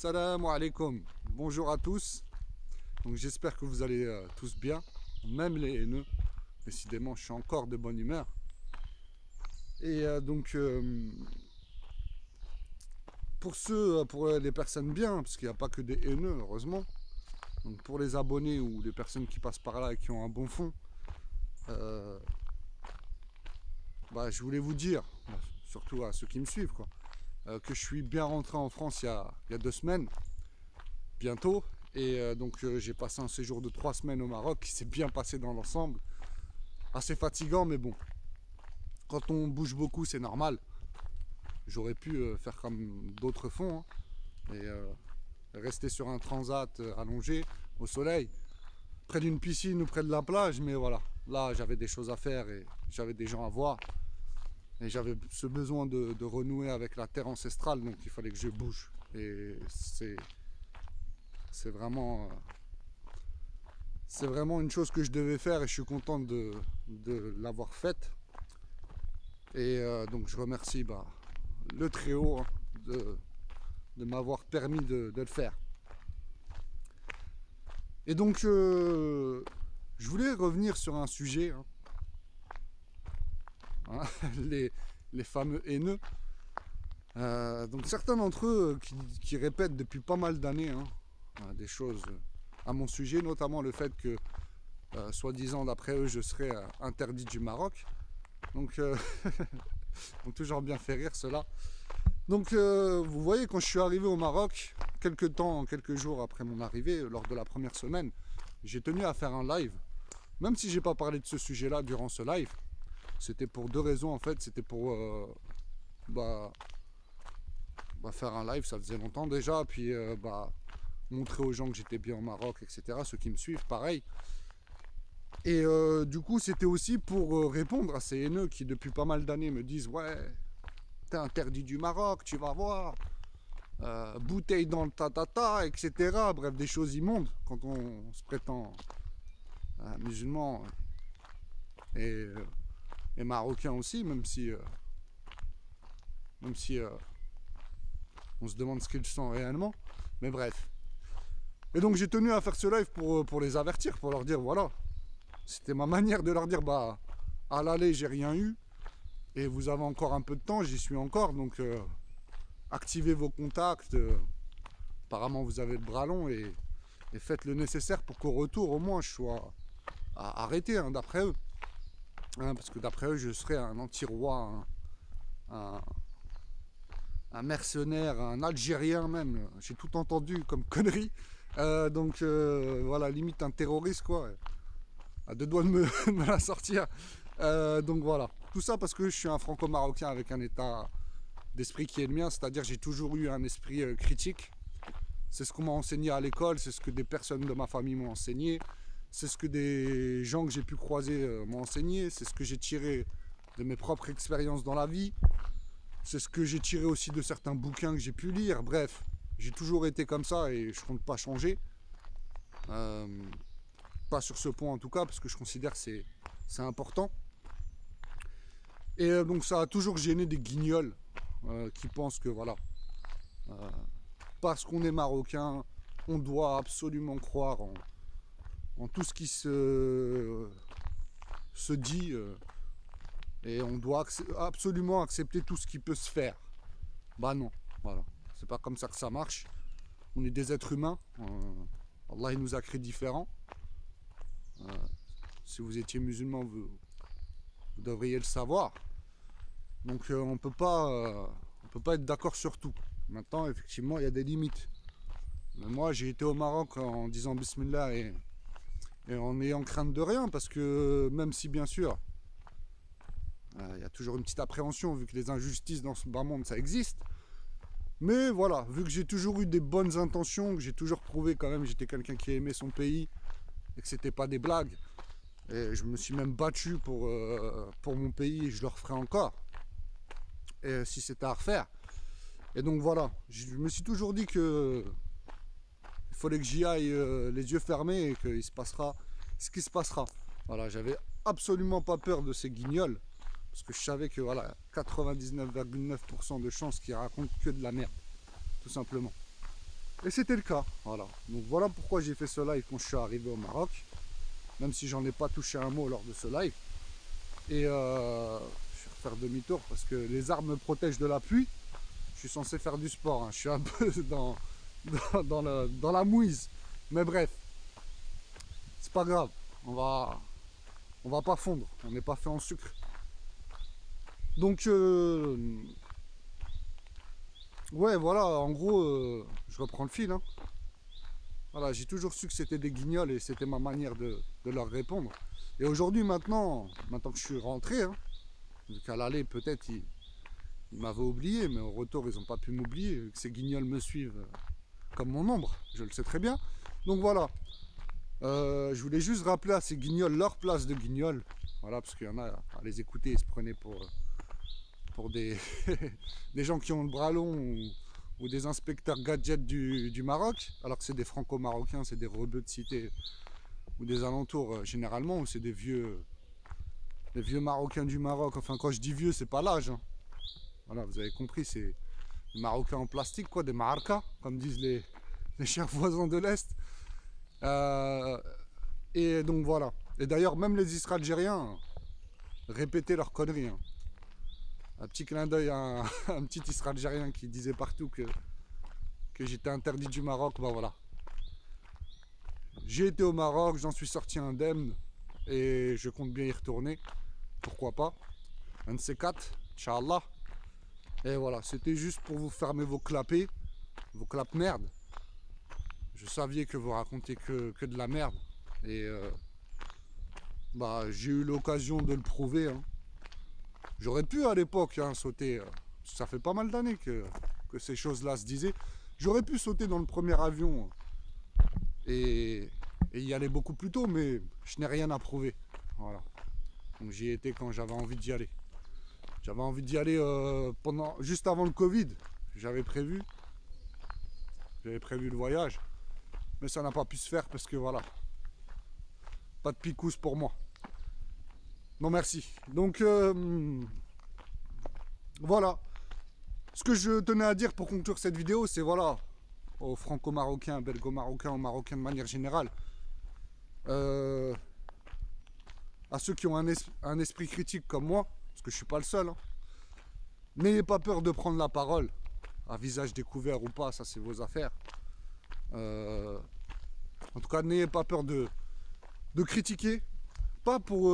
Salam alaikum, bonjour à tous. Donc j'espère que vous allez tous bien, même les haineux. Décidément, je suis encore de bonne humeur. Et pour les personnes bien, parce qu'il n'y a pas que des haineux, heureusement. Donc pour les abonnés ou les personnes qui passent par là et qui ont un bon fond, je voulais vous dire, surtout à ceux qui me suivent, que je suis bien rentré en France il y a 2 semaines, bientôt. Et j'ai passé un séjour de 3 semaines au Maroc qui s'est bien passé dans l'ensemble. Assez fatigant, mais bon. Quand on bouge beaucoup, c'est normal. J'aurais pu faire comme d'autres font, hein, et rester sur un transat allongé au soleil, près d'une piscine ou près de la plage. Mais voilà, là j'avais des choses à faire et j'avais des gens à voir. Et j'avais ce besoin de renouer avec la terre ancestrale, donc il fallait que je bouge. Et c'est vraiment une chose que je devais faire et je suis content de l'avoir faite. Et donc je remercie le Très-Haut, hein, de m'avoir permis de le faire. Et donc je voulais revenir sur un sujet, hein, les fameux haineux. Donc certains d'entre eux qui répètent depuis pas mal d'années, hein, des choses à mon sujet, notamment le fait que soi-disant d'après eux je serais interdit du Maroc. Donc ont toujours bien fait rire cela. Donc vous voyez, quand je suis arrivé au Maroc, quelques jours après mon arrivée, lors de la première semaine, j'ai tenu à faire un live. Même si j'ai pas parlé de ce sujet là durant ce live, c'était pour 2 raisons en fait. C'était pour faire un live, ça faisait longtemps déjà, puis montrer aux gens que j'étais bien au Maroc, etc. Ceux qui me suivent, pareil. Et du coup, c'était aussi pour répondre à ces haineux qui, depuis pas mal d'années, me disent « Ouais, t'es interdit du Maroc, tu vas voir, bouteille dans le tatata, etc. » Bref, des choses immondes quand on se prétend musulman et marocain aussi, même si on se demande ce qu'ils sont réellement. Mais bref. Et donc j'ai tenu à faire ce live pour les avertir, pour leur dire voilà. C'était ma manière de leur dire à l'aller j'ai rien eu. Et vous avez encore un peu de temps, j'y suis encore. Donc activez vos contacts. Apparemment vous avez le bras long et faites le nécessaire pour qu'au retour au moins je sois arrêté, hein, d'après eux. Hein, parce que d'après eux je serais un anti-roi, un mercenaire, un Algérien même, j'ai tout entendu comme connerie. Voilà, limite un terroriste quoi, à 2 doigts de me la sortir. Donc voilà, tout ça parce que je suis un franco-marocain avec un état d'esprit qui est le mien, c'est-à-dire j'ai toujours eu un esprit critique. C'est ce qu'on m'a enseigné à l'école, c'est ce que des personnes de ma famille m'ont enseigné, c'est ce que des gens que j'ai pu croiser m'ont enseigné, c'est ce que j'ai tiré de mes propres expériences dans la vie. C'est ce que j'ai tiré aussi de certains bouquins que j'ai pu lire. Bref, j'ai toujours été comme ça et je compte pas changer. Pas sur ce point en tout cas, parce que je considère que c'est important. Et donc ça a toujours gêné des guignols qui pensent que voilà, parce qu'on est marocain, on doit absolument croire en tout ce qui se dit. Et on doit absolument accepter tout ce qui peut se faire. Bah non, voilà. C'est pas comme ça que ça marche. On est des êtres humains. Allah il nous a créés différents. Si vous étiez musulman, vous devriez le savoir. Donc on peut pas être d'accord sur tout. Maintenant, effectivement, il y a des limites. Mais moi, j'ai été au Maroc en disant Bismillah et en n'ayant crainte de rien, parce que même si bien sûr, il y a toujours une petite appréhension vu que les injustices dans ce bas monde ça existe. Mais voilà, vu que j'ai toujours eu des bonnes intentions, que j'ai toujours prouvé quand même j'étais quelqu'un qui aimait son pays et que c'était pas des blagues. Et je me suis même battu pour mon pays et je le referai encore. Et si c'était à refaire. Et donc voilà, je me suis toujours dit que il fallait que j'y aille les yeux fermés et qu'il se passera ce qui se passera. Voilà, j'avais absolument pas peur de ces guignols. Parce que je savais que voilà, 99,9% de chances qu'ils racontent que de la merde, tout simplement. Et c'était le cas, voilà. Donc voilà pourquoi j'ai fait ce live quand je suis arrivé au Maroc, même si j'en ai pas touché un mot lors de ce live. Et je vais refaire demi-tour parce que les arbres me protègent de la pluie. Je suis censé faire du sport, hein. Je suis un peu dans la mouise. Mais bref, c'est pas grave, on va pas fondre, on n'est pas fait en sucre. Donc ouais, voilà, en gros, je reprends le fil, hein. Voilà, j'ai toujours su que c'était des guignols et c'était ma manière de leur répondre. Et aujourd'hui, maintenant que je suis rentré, hein, vu qu'à l'aller, peut-être, ils m'avaient oublié, mais au retour, ils n'ont pas pu m'oublier, que ces guignols me suivent comme mon ombre, je le sais très bien. Donc voilà, je voulais juste rappeler à ces guignols leur place de guignols. Voilà, parce qu'il y en a, à les écouter, ils se prenaient pour des, des gens qui ont le bras long ou des inspecteurs gadgets du Maroc, alors que c'est des franco-marocains, c'est des rebeux de cité ou des alentours généralement, ou c'est des vieux Marocains du Maroc. Enfin, quand je dis vieux, c'est pas l'âge, hein. Voilà, vous avez compris, c'est des Marocains en plastique, quoi, des maracas, comme disent les chers voisins de l'Est. Et donc voilà. Et d'ailleurs, même les Israéliens répétaient leurs conneries, hein. Un petit clin d'œil à un petit Israélien qui disait partout que j'étais interdit du Maroc. Ben voilà. J'ai été au Maroc, j'en suis sorti indemne et je compte bien y retourner. Pourquoi pas. Un de ces quatre, Inch'Allah. Et voilà, c'était juste pour vous fermer vos clapets, vos clapes merde. Je savais que vous racontez que de la merde. Et bah, j'ai eu l'occasion de le prouver, hein. J'aurais pu à l'époque, hein, sauter, ça fait pas mal d'années que ces choses-là se disaient. J'aurais pu sauter dans le premier avion et y aller beaucoup plus tôt, mais je n'ai rien à prouver. Voilà. Donc j'y étais quand j'avais envie d'y aller. J'avais envie d'y aller juste avant le Covid. J'avais prévu le voyage, mais ça n'a pas pu se faire parce que voilà, pas de picousse pour moi. Non merci. Donc voilà. Ce que je tenais à dire pour conclure cette vidéo, c'est voilà, aux franco-marocains, belgo-marocains, aux marocains de manière générale, à ceux qui ont un esprit critique comme moi, parce que je ne suis pas le seul, hein, n'ayez pas peur de prendre la parole, à visage découvert ou pas, ça c'est vos affaires. En tout cas, n'ayez pas peur de critiquer, pas pour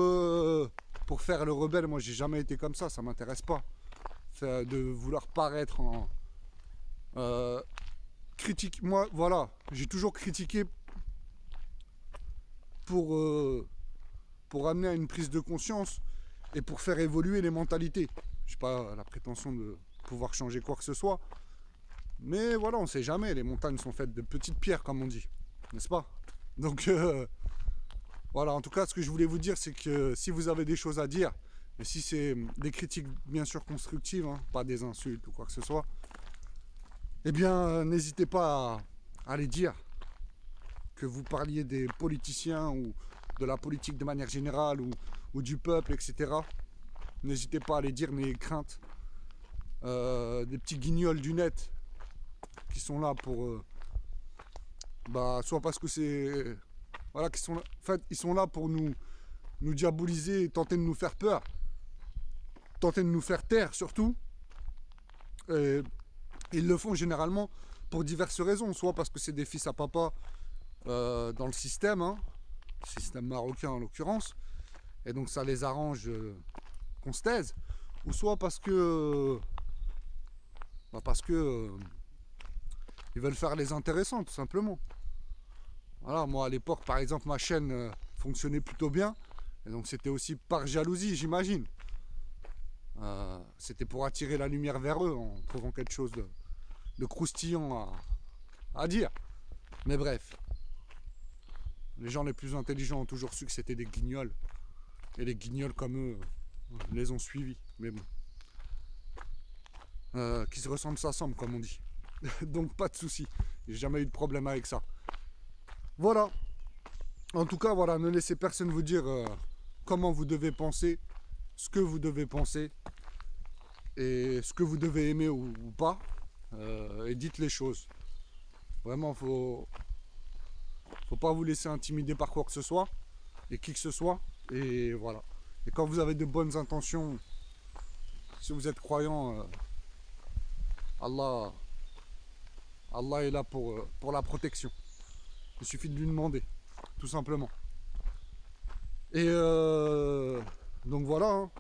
faire le rebelle. Moi j'ai jamais été comme ça m'intéresse pas. De vouloir paraître en critique. Moi voilà, j'ai toujours critiqué pour amener à une prise de conscience et pour faire évoluer les mentalités. Je n'ai pas la prétention de pouvoir changer quoi que ce soit, mais voilà, on sait jamais, les montagnes sont faites de petites pierres comme on dit, n'est-ce pas? Donc voilà, en tout cas ce que je voulais vous dire, c'est que si vous avez des choses à dire, et si c'est des critiques bien sûr constructives, hein, pas des insultes ou quoi que ce soit, eh bien n'hésitez pas à les dire. Que vous parliez des politiciens ou de la politique de manière générale ou du peuple, etc. N'hésitez pas à les dire, n'ayez crainte. Des petits guignols du net qui sont là pour... bah, soit parce que c'est... Voilà, qui sont là, en fait, ils sont là pour nous diaboliser et tenter de nous faire peur. Tenter de nous faire taire surtout. Et ils le font généralement pour diverses raisons. Soit parce que c'est des fils à papa dans le système, hein, système marocain en l'occurrence, et donc ça les arrange qu'on se taise, ou soit parce que ils veulent faire les intéressants tout simplement. Voilà, moi à l'époque par exemple ma chaîne fonctionnait plutôt bien, et donc c'était aussi par jalousie j'imagine. C'était pour attirer la lumière vers eux en trouvant quelque chose de croustillant à dire. Mais bref, les gens les plus intelligents ont toujours su que c'était des guignols. Et les guignols comme eux les ont suivis. Mais bon. Qui se ressemblent s'assemblent comme on dit. Donc pas de souci. J'ai jamais eu de problème avec ça. Voilà. En tout cas, voilà, ne laissez personne vous dire comment vous devez penser, ce que vous devez penser, et ce que vous devez aimer ou pas. Et dites les choses. Vraiment, faut pas vous laisser intimider par quoi que ce soit et qui que ce soit. Et voilà. Et quand vous avez de bonnes intentions, si vous êtes croyant, Allah est là pour la protection. Il suffit de lui demander, tout simplement. Et donc voilà, hein.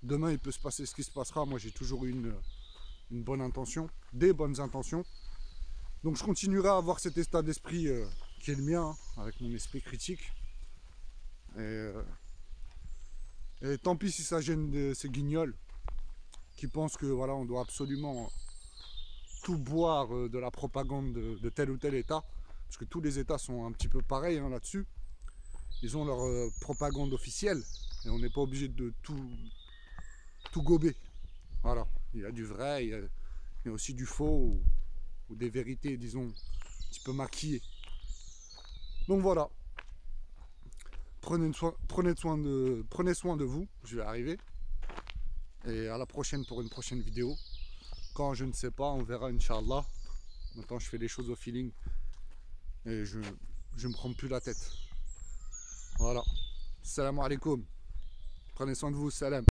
Demain il peut se passer ce qui se passera. Moi j'ai toujours eu une bonne intention, des bonnes intentions. Donc je continuerai à avoir cet état d'esprit qui est le mien, hein, avec mon esprit critique. Et tant pis si ça gêne ces guignols qui pensent que voilà, on doit absolument tout boire de la propagande de tel ou tel État. Parce que tous les États sont un petit peu pareils, hein, là-dessus. Ils ont leur propagande officielle. Et on n'est pas obligé de tout gober. Voilà. Il y a du vrai, il y a aussi du faux, ou des vérités, disons, un petit peu maquillées. Donc voilà. Prenez soin de vous. Je vais arriver. Et à la prochaine pour une prochaine vidéo. Quand je ne sais pas, on verra, Inch'Allah. Maintenant, je fais les choses au feeling. Et je me prends plus la tête. Voilà. Salam alaikum. Prenez soin de vous. Salam.